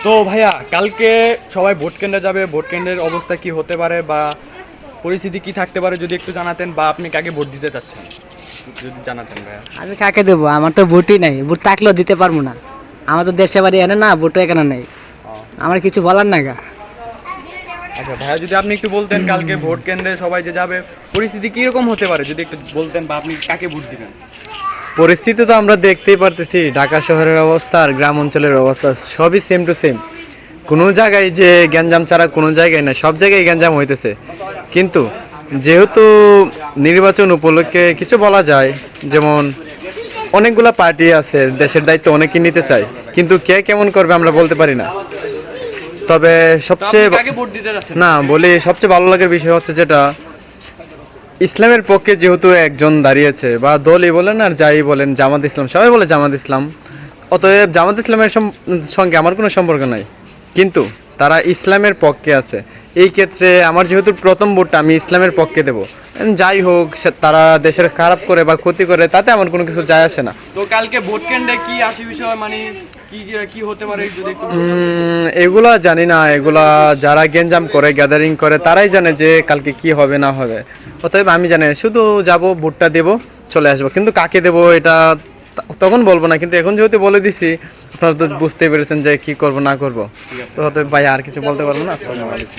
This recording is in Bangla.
তো ভাইয়া কালকে সবাই ভোট কেন্দ্রে যাবে, ভোট কেন্দ্রের অবস্থা কি হতে পারে বা পরিস্থিতি কি থাকতে পারে যদি একটু জানাতেন, বা আপনি কাকে ভোট দিতে চাচ্ছেন যদি জানাতেন ভাইয়া। আমি কাকে দেবো? আমার তো ভোটই নাই, ভোট থাকলেও দিতে পারবো না। আমার তো দেশে বাড়ি এনে না, ভোটও এখানে নেই। আমার কিছু বলার না গা। আচ্ছা ভাইয়া, যদি আপনি একটু বলতেন কালকে ভোট কেন্দ্রে সবাই যে যাবে পরিস্থিতি কিরকম হতে পারে যদি একটু বলতেন, বা আপনি কাকে ভোট দিবেন। পরিস্থিতি তো আমরা দেখতেই পারতেছি, ঢাকা শহরের অবস্থা আর গ্রাম অঞ্চলের অবস্থা সবই সেম টু সেম। কোনো জায়গায় যে গ্যাঞ্জাম ছাড়া কোনো জায়গায় না, সব জায়গায় গ্যাঞ্জাম হইতেছে। কিন্তু যেহেতু নির্বাচন উপলক্ষে কিছু বলা যায়, যেমন অনেকগুলা পার্টি আছে, দেশের দায়িত্ব অনেকেই নিতে চায়, কিন্তু কে কেমন করবে আমরা বলতে পারি না। তবে তো আপনি সবচেয়ে কাকে ভোট দিতে যাচ্ছেন? না বলি, সবচেয়ে ভালো লাগার বিষয় হচ্ছে যেটা ইসলামের পক্ষে যেহেতু একজন দাঁড়িয়েছে, বা দলই বলেন আর যাই বলেন, জামাত ইসলাম, সবাই বলে জামাত ইসলাম, অতএব জামাত ইসলামের সঙ্গে আমার কোনো সম্পর্ক নাই, কিন্তু তারা ইসলামের পক্ষে আছে। এই ক্ষেত্রে আমার যেহেতু প্রথম ভোটটা আমি ইসলামের পক্ষে দেব। যাই হোক, তারা দেশের খারাপ করে বা ক্ষতি করে তাতে আমার কোনো কিছু যায় আসে না। তো কালকে ভোট কেন্দ্রে কি আসে বিষয়, মানে কি কি হতে পারে যদি একটু এগুলা জানি না, এগুলা যারা গেঞ্জাম করে, গ্যাদারিং করে, তারাই জানে যে কালকে কি হবে না হবে। অতএব আমি জানি শুধু যাব, ভোটটা দেব, চলে আসবো। কিন্তু কাকে দেব এটা তখন বলবো না, কিন্তু এখন যেহেতু বলে দিছি আপনারা তো বুঝতে পেরেছেন যে কি করব না করব। তো অতএব ভাই আর কিছু বলতে পারবো না। আসসালামু আলাইকুম।